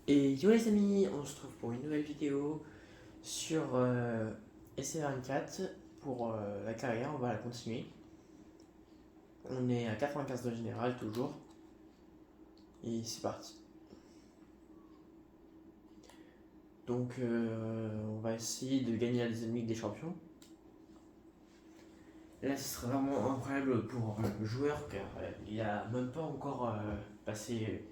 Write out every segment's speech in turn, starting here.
Et yo les amis, on se retrouve pour une nouvelle vidéo sur SC24 pour la carrière, on va la continuer. On est à 95 de général toujours, et c'est parti. Donc on va essayer de gagner la deuxième Ligue des Champions. Là ce serait vraiment incroyable pour le joueur car il a même pas encore passé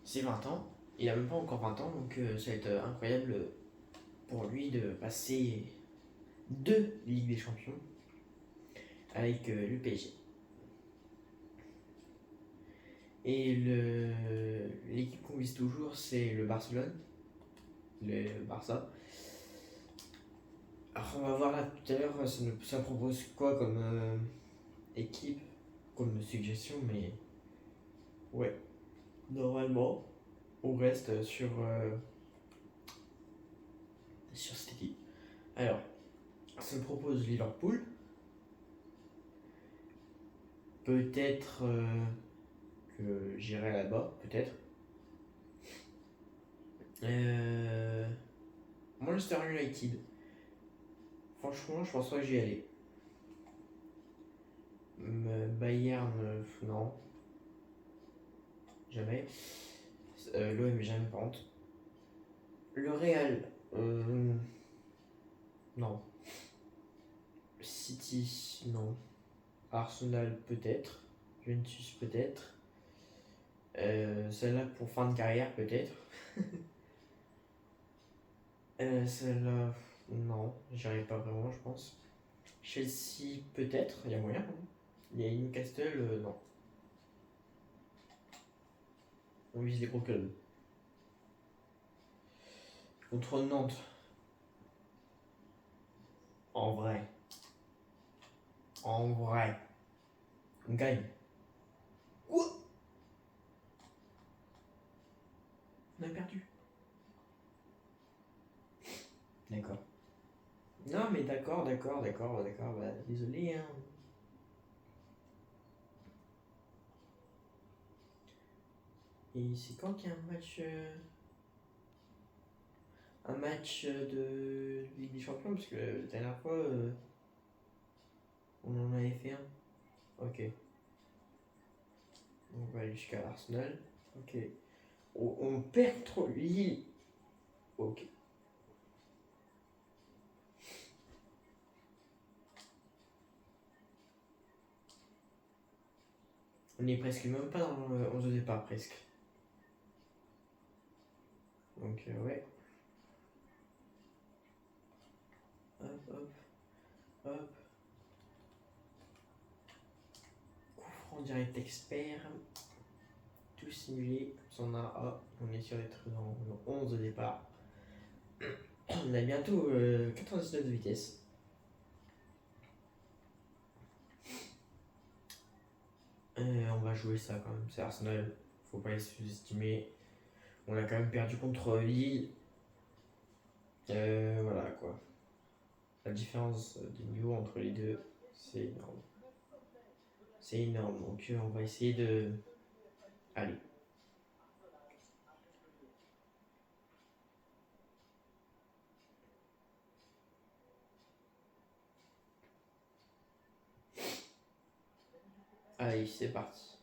ses 20 ans. Il a même pas encore 20 ans donc ça va être incroyable pour lui de passer deux Ligues des Champions avec le PSG. Et l'équipe qu'on vise toujours, c'est le Barcelone, le Barça. Alors, on va voir là tout à l'heure, ça propose quoi comme équipe, comme suggestion, mais ouais, normalement, on reste sur cette équipe. Alors, ça me propose Liverpool. Peut-être que j'irai là-bas, peut-être. Manchester United. Franchement, je pense pas que j'y aller. Bayern, non, jamais. L'OM, jamais par contre. Le Real, non. City, non. Arsenal, peut-être. Juventus, peut-être. Celle-là pour fin de carrière, peut-être. Celle-là, non, j'irai pas vraiment, je pense. Chelsea, peut-être, il y a moyen, hein. Il y a Newcastle, non. On vise les gros clubs. Contre Nantes, en vrai. En vrai. On gagne. Quoi? On a perdu. D'accord. Non, mais d'accord. Bah, désolé, hein. Et c'est quand qu'il y a un match de Ligue des Champions? Parce que la dernière fois, on en avait fait un. Ok. On va aller jusqu'à Arsenal. Ok. On perd trop. Lille. Ok. On est presque même pas dans le 11 de départ, presque. Donc, ouais. Hop. Hop. Coup franc direct expert. Tout simulé. Comme ça, on est sûr d'être dans le 11 de départ. On a bientôt 99 de vitesse. On va jouer ça quand même. C'est Arsenal. Faut pas les sous-estimer. On a quand même perdu contre Lille. Voilà quoi. La différence de niveau entre les deux, c'est énorme. C'est énorme. Donc on va essayer de. Allez. Allez, c'est parti.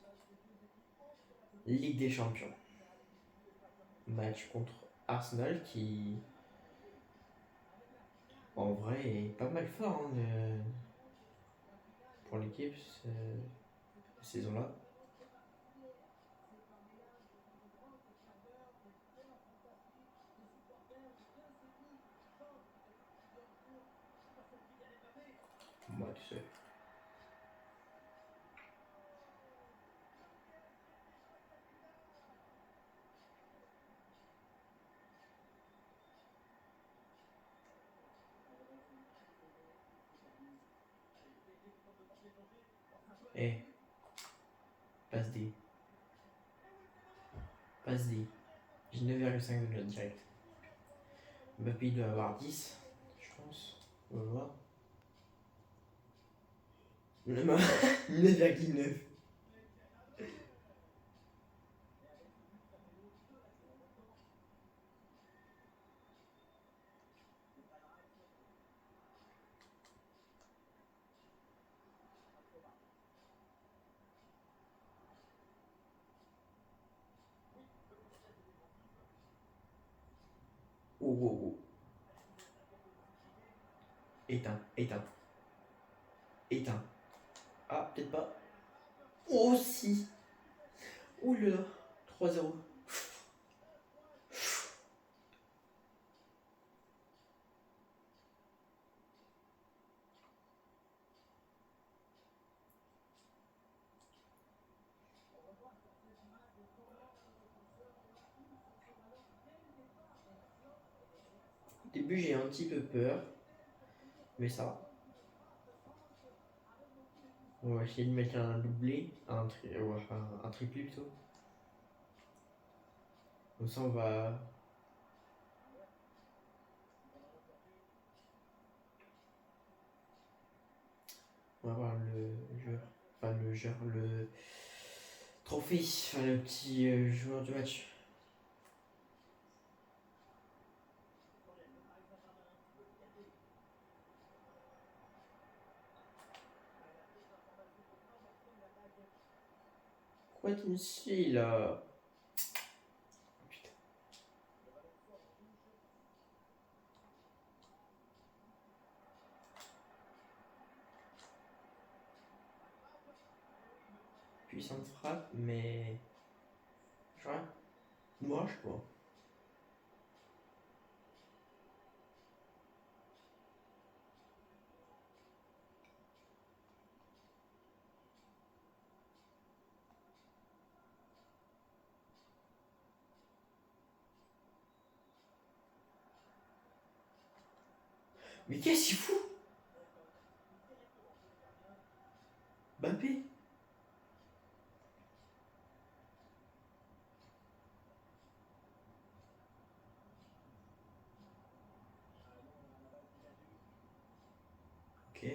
Ligue des Champions. Match contre Arsenal qui, en vrai, est pas mal fort hein, pour l'équipe cette saison-là. Moi, tout seul. Eh, passe D. Passe D. J'ai 9,5 de note direct. Mbappé doit avoir 10, je pense. On va voir. 9,9. oh, oh. Éteins, éteins, éteins. Ah, peut-être pas. Oh, si. Oh là là. 3-0. Au début, j'ai un petit peu peur, mais ça va. On va essayer de mettre un doublé, un triplé plutôt. Comme ça, on va voir le trophée, enfin le petit joueur du match. Pourquoi tu me suis là? Putain. Puissante frappe, mais. Ouais. Moi, je sais pas. Mais qu'est-ce qu'il fout? Mbappé? Ok.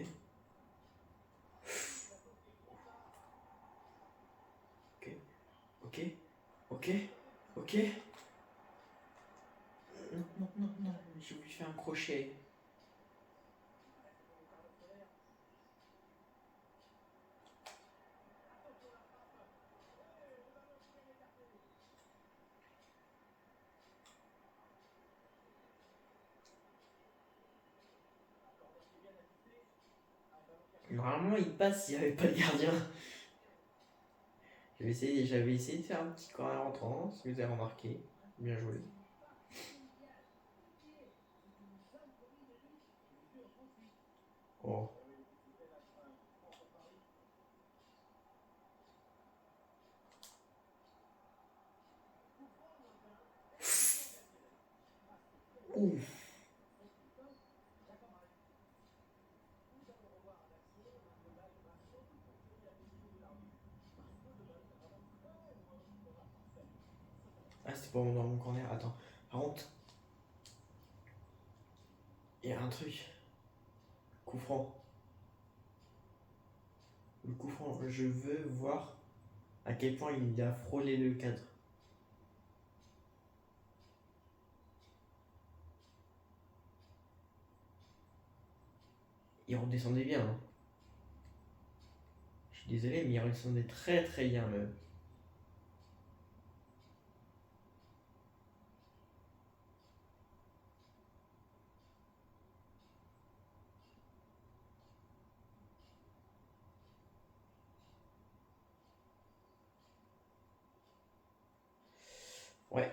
Ok. Ok. Ok. Ok. Non, non, non, non. J'ai voulu faire un crochet. Normalement, il passe s'il n'y avait pas de gardien. J'avais essayé de faire un petit corner entrant, si vous avez remarqué. Bien joué. Oh. Ouf. Ah, c'était pas dans mon corner. Attends. Par contre, il y a un truc. Coup franc. Le coup franc, je veux voir à quel point il a frôlé le cadre. Il redescendait bien, hein. Je suis désolé, mais il redescendait très très bien même. Ouais.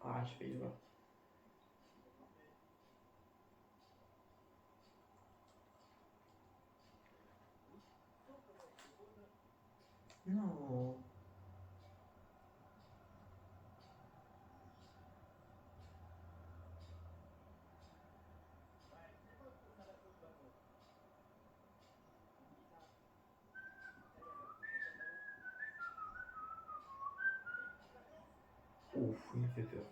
Ah, j'ai failli le voir. Non. Ouf, il me fait peur.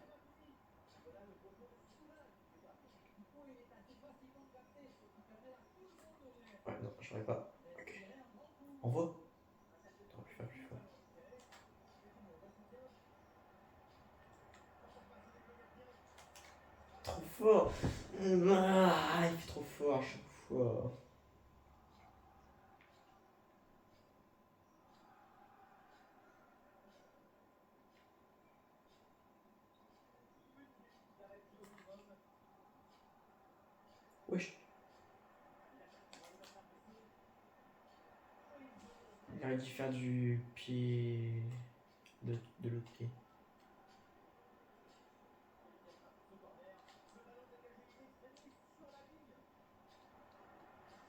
Ouais, non, j'aurais pas. Ok. Envoie. T'aurais pu faire plus fort. Trop fort. Ah, il fait trop fort à chaque fois. Il aurait dû faire du pied de l'autre pied.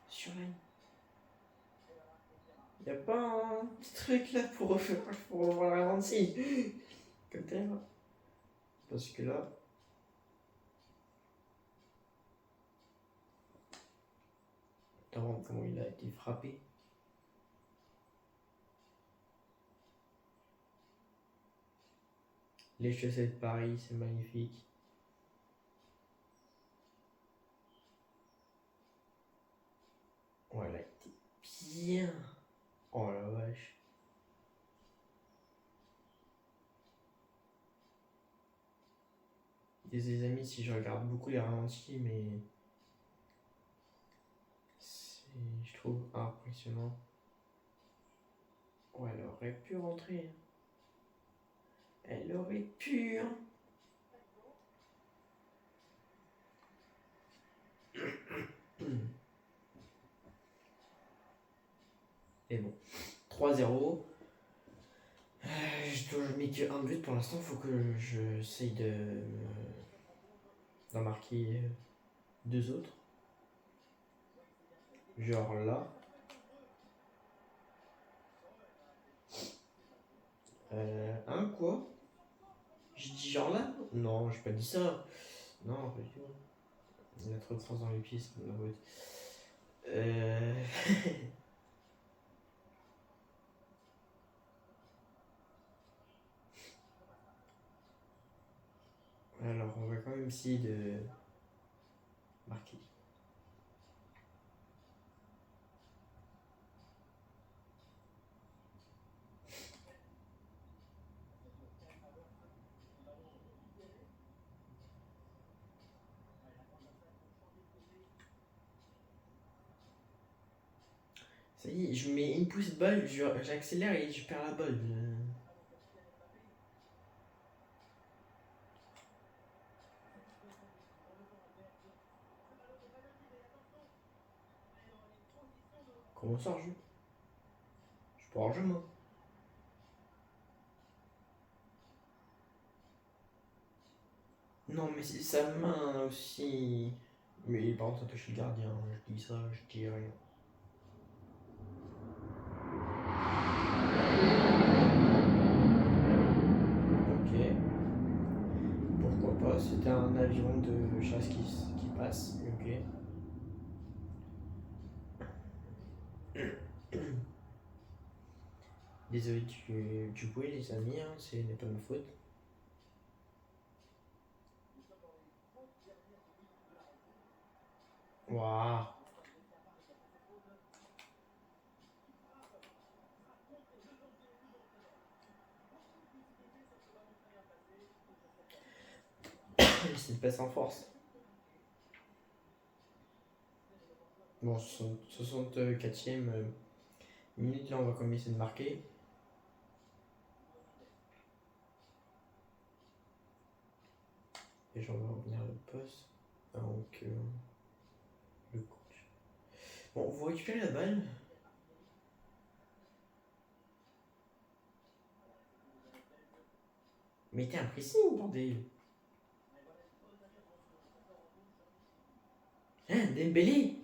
Sur la ligne. Y a pas un petit truc là pour voir la ralenti. Comme t'es là. Parce que là. Attends, comment il a été frappé. Les chaussettes de Paris, c'est magnifique. Oh, elle a été bien. Oh la vache. Désolé les amis si je regarde beaucoup les ralentis, mais je trouve impressionnant. Oh, elle aurait pu rentrer. Elle aurait pu. Hein. Et bon, 3-0. Je mets que un but pour l'instant. Faut que j'essaye d'en marquer deux autres. Genre là. Un quoi? J'ai dit genre là? Non, j'ai pas dit ça. Non, pas du tout. Il y a trop de France dans les pieds, c'est de ma faute. Alors, on va quand même essayer de marquer. Ça y est, je mets une pouce de balle, j'accélère et je perds la balle. Comment ça, je? Je peux hors-jeu, moi. Non, mais c'est sa main aussi. Mais par contre, ça touche le gardien. Je dis ça, je dis rien. Ok. Pourquoi pas? C'était un avion de chasse qui passe. Ok. Désolé du bruit, les amis, hein, ce n'est pas ma faute. Waouh. C'est de passer en force. Bon, 64e minute, là, on va commencer de marquer. Et j'en vais revenir à le poste. Donc, le coach. Bon, vous récupérez la balle. Mais t'es imprécis, bordel. Hein, Dembélé?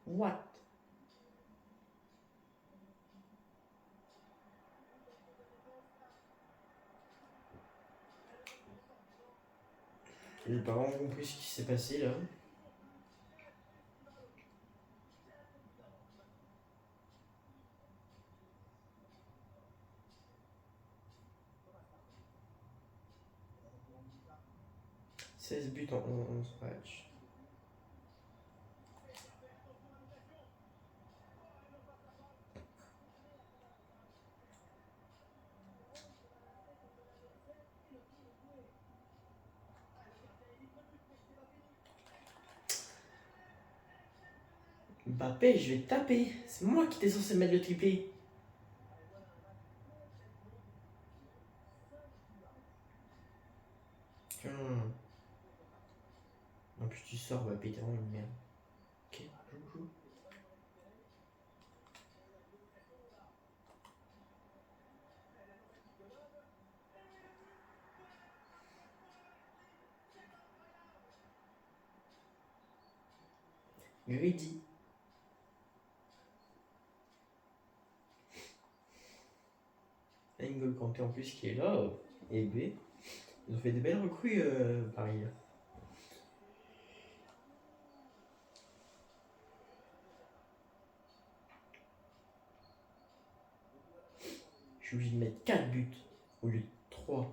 What? J'ai pas vraiment compris ce qui s'est passé là. « 16 buts en 11 matchs. Mbappé, je vais te taper. C'est moi qui t'ai censé mettre le triplé. Tiens. En plus, tu sors, Mbappé, t'es vraiment une merde. Ok, joue. Greedy. N'Golo Kanté en plus qui est là. Et B. Ils ont fait des belles recrues, Paris. Je suis obligé de mettre 4 buts au lieu de 3.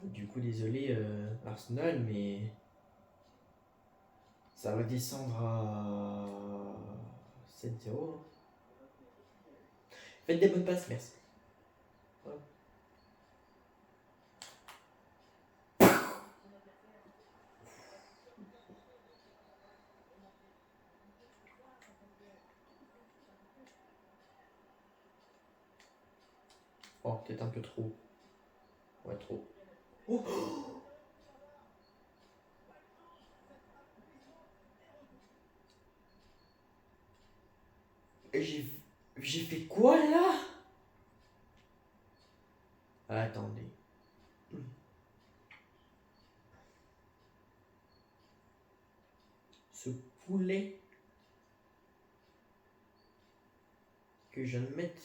Du coup, désolé Arsenal, mais ça va descendre à 7-0. Faites des bonnes passes, merci. Voilà. Oh, peut-être un peu trop. Ouais, trop. Oh, j'ai fait quoi là? Attendez. Ce poulet que je viens de mettre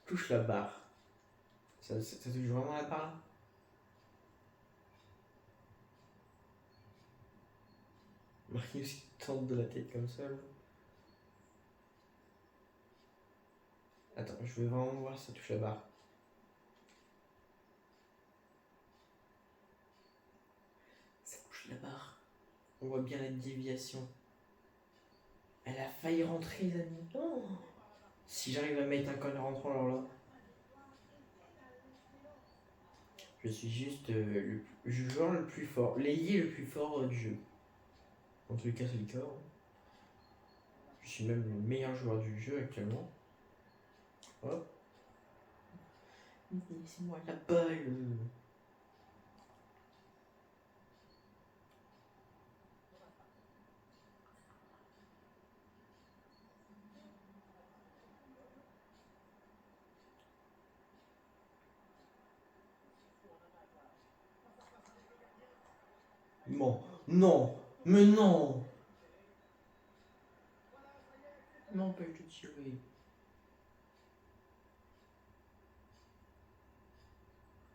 touche la barre. Ça touche vraiment la barre là? Marius qui tente de la tête comme ça là. Attends, je veux vraiment voir si ça touche la barre. Ça touche la barre. On voit bien la déviation. Elle a failli rentrer, les amis. Oh. Si j'arrive à mettre un corner rentrant, alors là. Je suis juste le joueur le plus fort, l'ailier le plus fort du jeu. En tout cas, c'est le cas. Je suis même le meilleur joueur du jeu actuellement. Hop. Laissez-moi la balle. Non, non, mais non. M'empêche de tirer.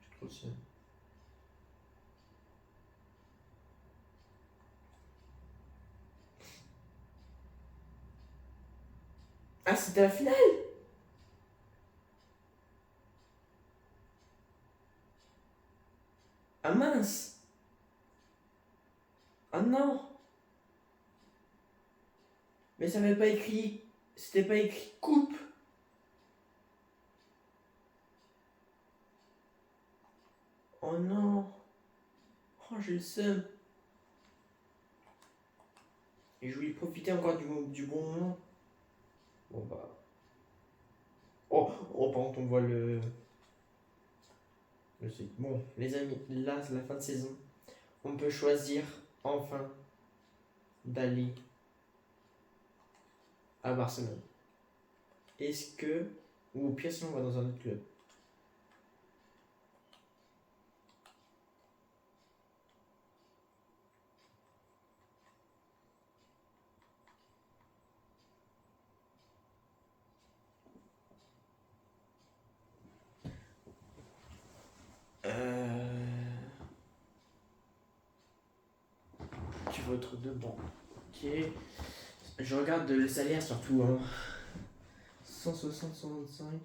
J'ai trop de seum. Ah, c'était la finale. Ah mince. Ah non. Mais ça n'avait pas écrit. C'était pas écrit coupe. Oh non. Oh, j'ai le seum. Et je voulais profiter encore du bon moment. Bon bah. Oh, oh, par contre, on voit le. Bon, les amis, là, c'est la fin de saison. On peut choisir enfin d'aller à Barcelone. Est-ce que. Ou au pire, sinon, on va dans un autre club. Tu veux être dedans. Ok. Je regarde le salaire surtout. Hein. 160, 125.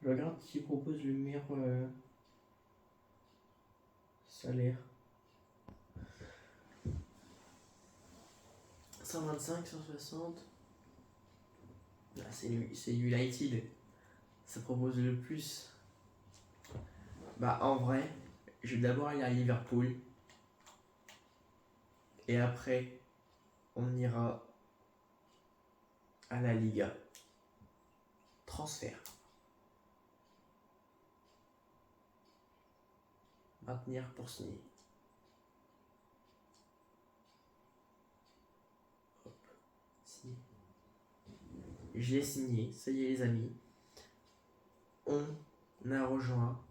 Je regarde qui propose le meilleur salaire. 125, 160. Là, c'est United. Ça propose le plus. Bah, en vrai, je vais d'abord aller à Liverpool. Et après, on ira à la Liga. Transfert. Maintenir pour signer. Hop. Signer. Je l'ai signé. Ça y est, les amis. On a rejoint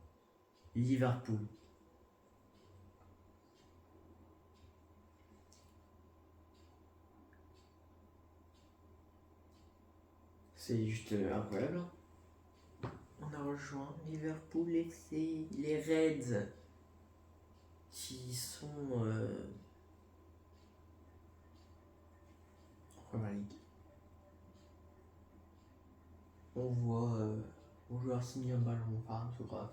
Liverpool. C'est juste incroyable. On a rejoint Liverpool FC, les Reds, qui sont en Première Ligue. On voit un joueur signer un ballon par un autographe.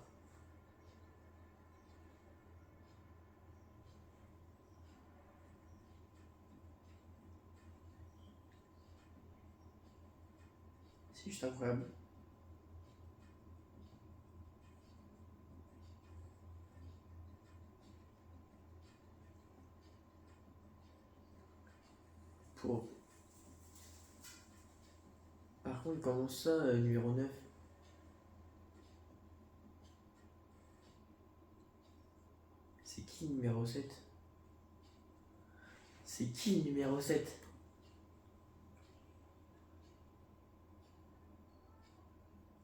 C'est juste incroyable. Pour... Par contre, comment ça, numéro 9? C'est qui numéro 7? C'est qui numéro 7?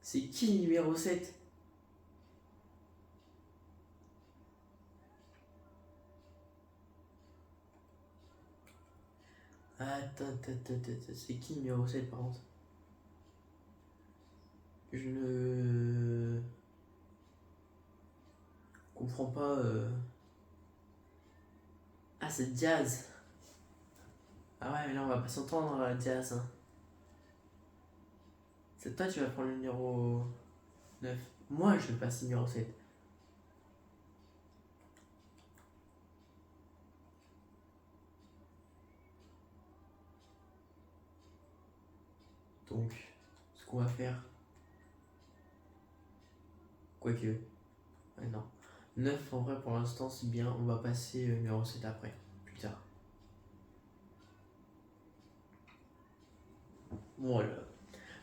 C'est qui numéro 7? Attends, c'est qui numéro 7 par contre? Je ne comprends pas. Ah, c'est Diaz. Ah ouais, mais là on va pas s'entendre, Diaz. Hein. C'est toi, tu vas prendre le numéro 9. Moi, je vais passer numéro 7. Donc, ce qu'on va faire. Quoique. Ouais, non. 9 en vrai pour l'instant c'est bien, on va passer numéro 7 après, plus tard. Voilà.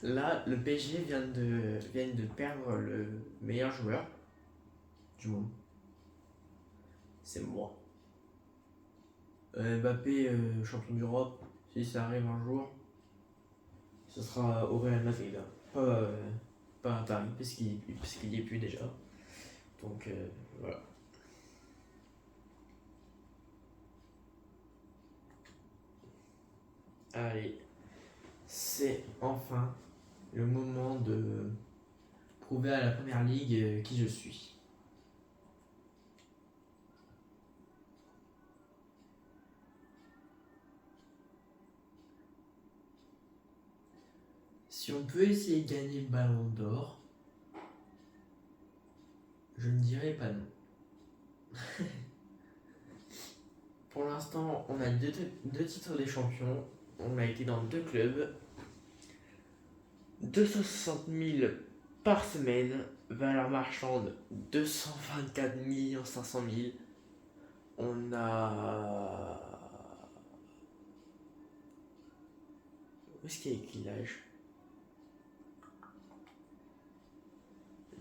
Là, le PSG vient de perdre le meilleur joueur du monde. C'est moi. Mbappé, champion d'Europe, si ça arrive un jour, ce sera au Real Madrid. Hein. Pas à Paris, parce qu'il y est plus déjà. Donc voilà. Allez, c'est enfin le moment de prouver à la Première Ligue qui je suis. Si on peut essayer de gagner le ballon d'or, je ne dirais pas non. Pour l'instant, on a deux titres des champions. On a été dans 2 clubs. 260 000 par semaine. Valeur marchande 224 500 000. On a... Où est-ce qu'il y a écrit l'âge?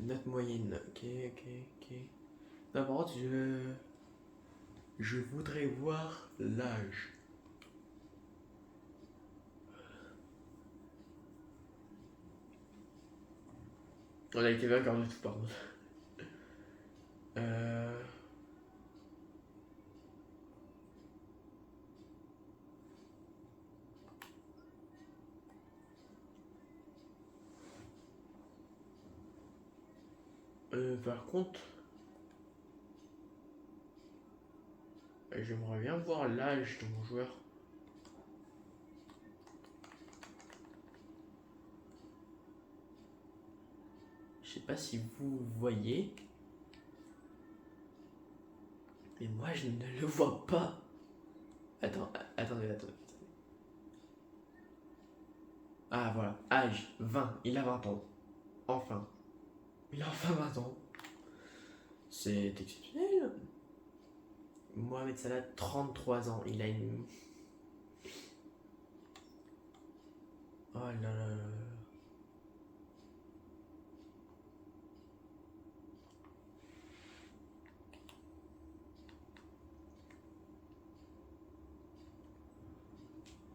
Note moyenne. Ok. Non, par contre, je voudrais voir l'âge. On a été vainqueur de tout, par contre. Par contre, j'aimerais bien voir l'âge de mon joueur. Je sais pas si vous voyez, mais moi je ne le vois pas. Attendez. Ah voilà, âge 20, il a 20 ans. Enfin. Il a enfin 20 ans. C'est exceptionnel. Mohamed Salah, 33 ans. Il a une... Oh là là là.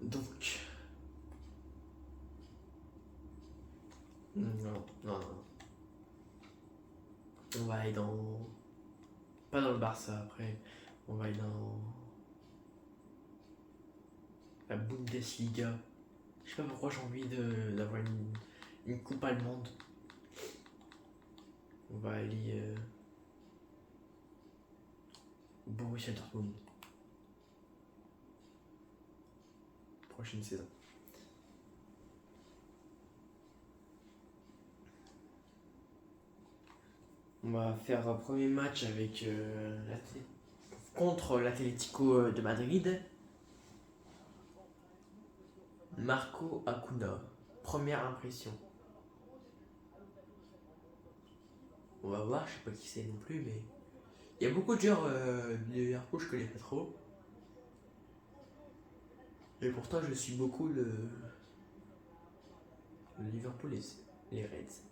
Donc... Non. On va aller dans... Pas dans le Barça après. On va aller dans... la Bundesliga. Je sais pas pourquoi j'ai envie d'avoir une coupe allemande. On va aller... Borussia Dortmund. Prochaine saison. On va faire un premier match avec contre l'Atlético de Madrid. Marco Acuna. Première impression. On va voir, je sais pas qui c'est non plus, mais il y a beaucoup de joueurs de Liverpool, je connais pas trop. Et pourtant, je suis beaucoup le Liverpool et les Reds.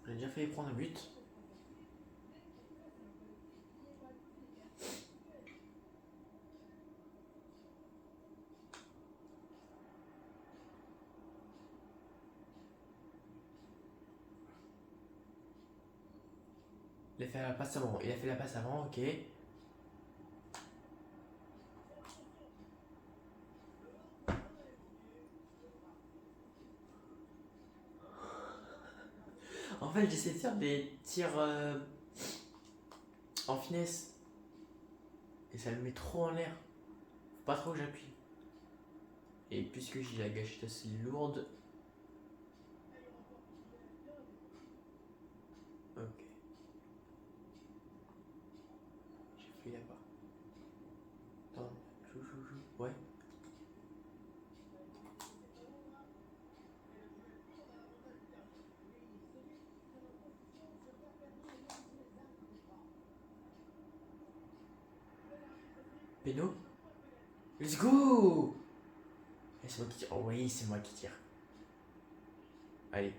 On a déjà failli prendre un but. Il a fait la passe avant. Il a fait la passe avant, ok. En fait, j'essaie de faire des tirs en finesse. Et ça le met trop en l'air. Faut pas trop que j'appuie. Et puisque j'ai la gâchette assez lourde. Ok. J'ai pris là-bas. Attends, joue. Ouais. Péno. Let's go! Et c'est moi qui tire. Oh oui, c'est moi qui tire. Allez.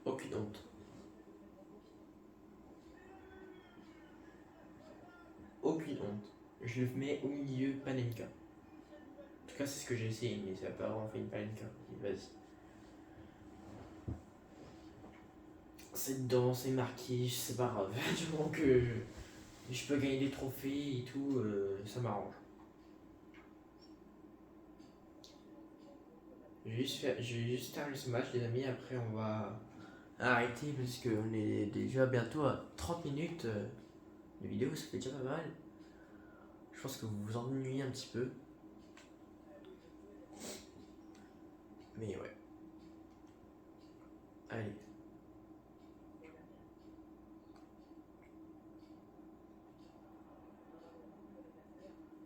Aucune honte. Aucune honte. Je le mets au milieu, Panenka. En tout cas, c'est ce que j'ai essayé, mais ça n'a pas vraiment fait une Panenka. Vas-y. C'est dedans, c'est marqué, c'est pas grave. Du moment que je peux gagner des trophées et tout, ça m'arrange. Je vais juste terminer ce match, les amis. Après, on va arrêter parce qu'on est déjà bientôt à 30 minutes de vidéo. Ça fait déjà pas mal. Je pense que vous vous ennuyez un petit peu. Mais ouais. Allez.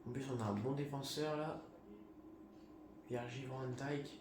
En plus, on a un bon défenseur là. Virgil van Dijk.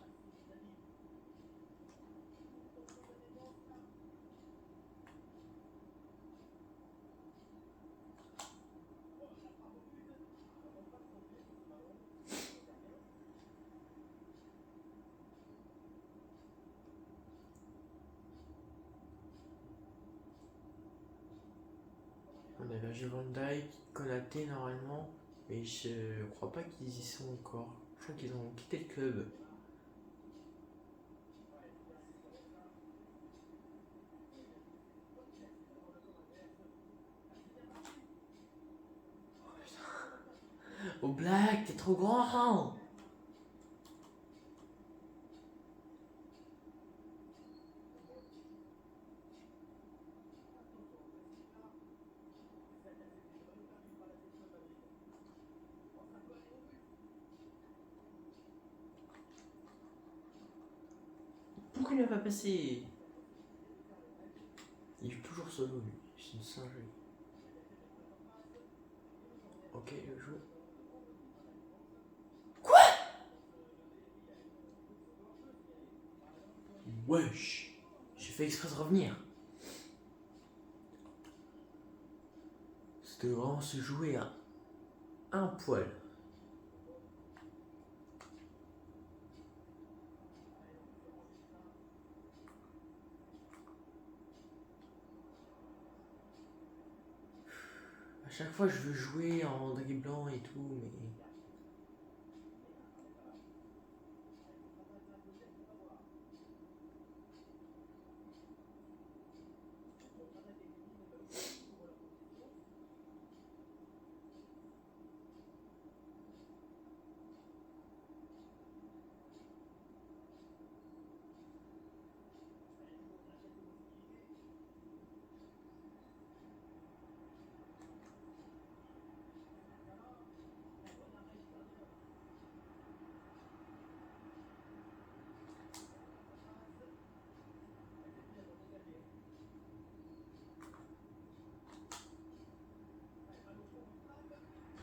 On a Virgil van Dijk, Konaté normalement. Mais je crois pas qu'ils y sont encore. Je crois qu'ils ont quitté le club. Oh Black, t'es trop grand! Pourquoi il n'a pas passé? Il est toujours solo lui, c'est une singerie. Ok, je joue. Wesh! J'ai fait exprès de revenir. C'était vraiment se jouer à un poil. À chaque fois, je veux jouer en dribblant et tout, mais.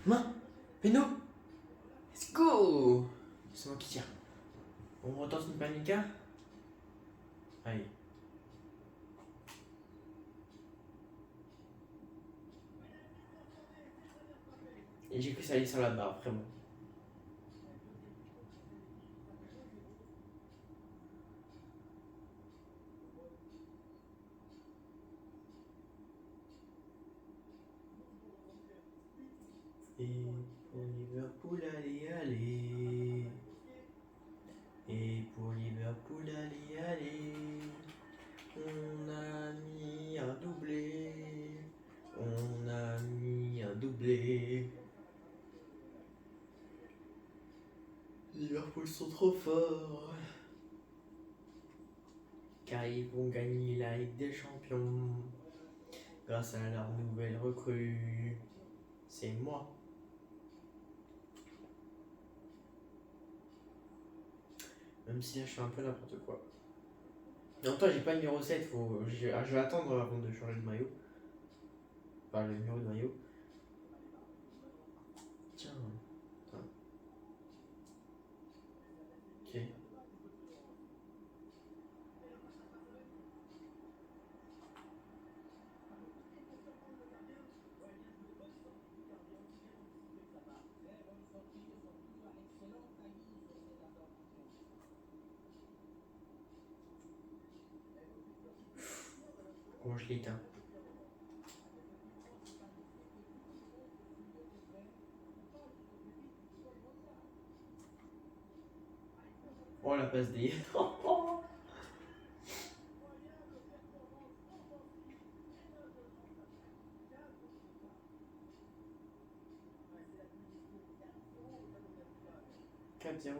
Main! Péno! Let's go! C'est moi qui tire. On retente une panica? Allez. Et j'ai cru que ça allait sur la barre, vraiment. Et pour Liverpool, allez, allez. Et pour Liverpool, allez, allez. On a mis un doublé. On a mis un doublé. Liverpool sont trop forts. Car ils vont gagner la Ligue des Champions. Grâce à leur nouvelle recrue. C'est moi. Même si là je fais un peu n'importe quoi. En toi j'ai pas le numéro 7, je vais attendre avant de changer de maillot. Enfin le numéro de maillot. Tiens. Attends. Ok. Bon je l'éteins. Oh la passe D. 4-0.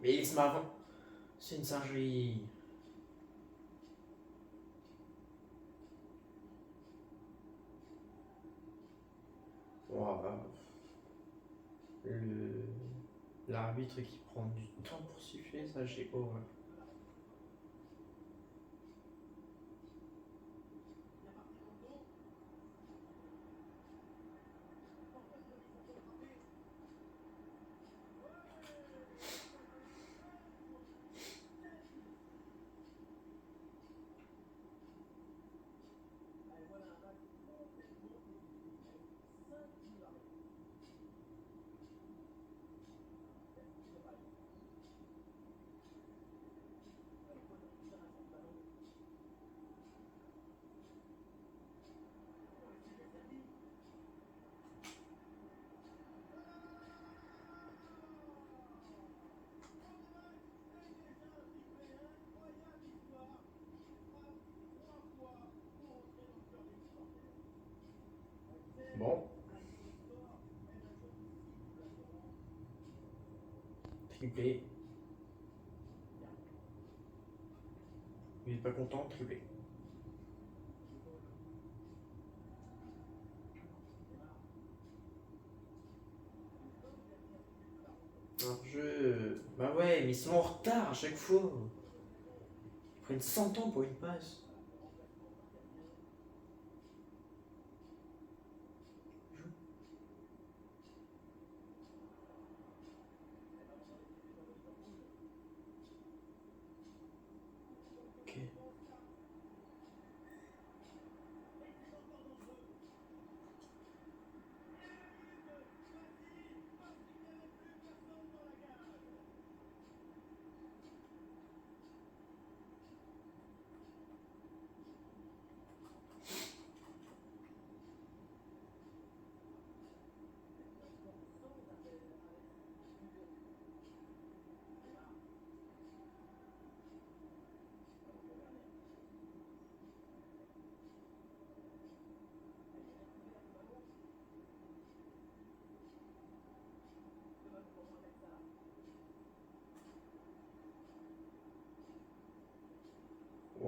Mais laisse-moi avant. C'est une singerie. Wow. L'arbitre qui prend du temps pour siffler, ça j'ai horreur. Bon. Triplé. Vous n'êtes pas content? Triplé. Un jeu. Bah ouais, mais ils sont en retard à chaque fois. Ils prennent 100 ans pour une passe. Ok.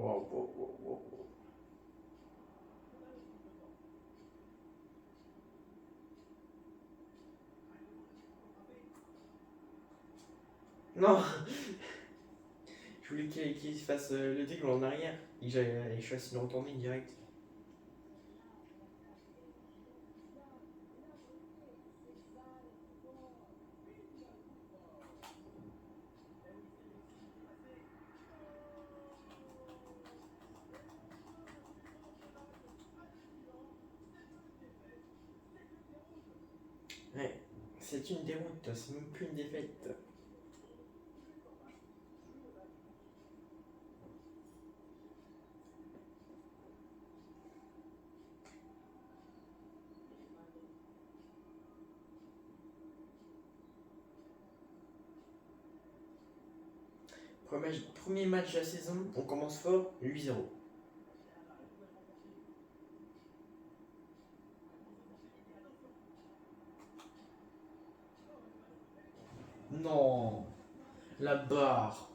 Wow, wow, wow, wow, wow. Non, je voulais qu'il fasse le dribble en arrière et que j'allais chasser de retourner direct. Ouais, c'est une déroute, c'est même plus une défaite. Premier match de la saison, on commence fort, 8-0. Non, la barre.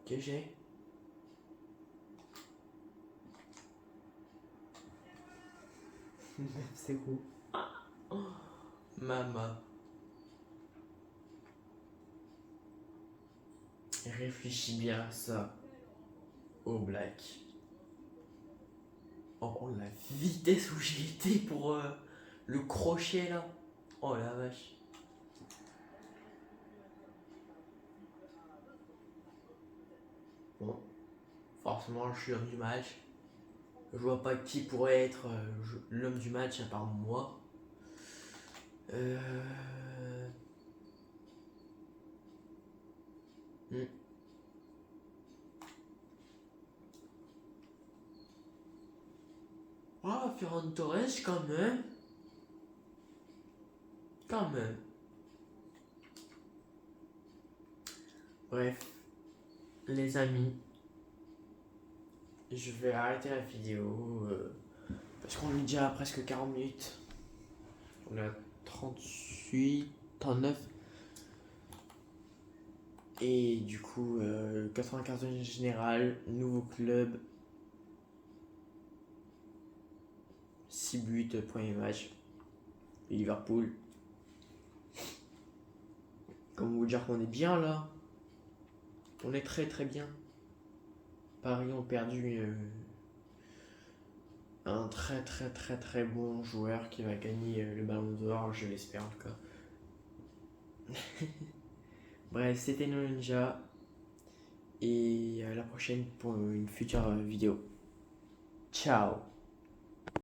GG. C'est où? Mama. Réfléchis bien à ça. Oh Black. Oh la vitesse où j'ai été pour le crochet là. Oh la vache. Bon, forcément je suis l'homme du match. Je vois pas qui pourrait être l'homme du match à part moi. Hmm. Ah, Ferran Torres quand même. Quand même. Bref, les amis, je vais arrêter la vidéo parce qu'on est déjà à presque 40 minutes. On est à 38, 39. Et du coup, 95 de général, nouveau club, 6 buts, premier match. Liverpool. Comme vous dire qu'on est bien là. On est très très bien. Paris ont perdu un très très très très bon joueur qui va gagner le ballon d'or, je l'espère en tout cas. Bref, c'était No Ninja. Et à la prochaine pour une future vidéo. Ciao.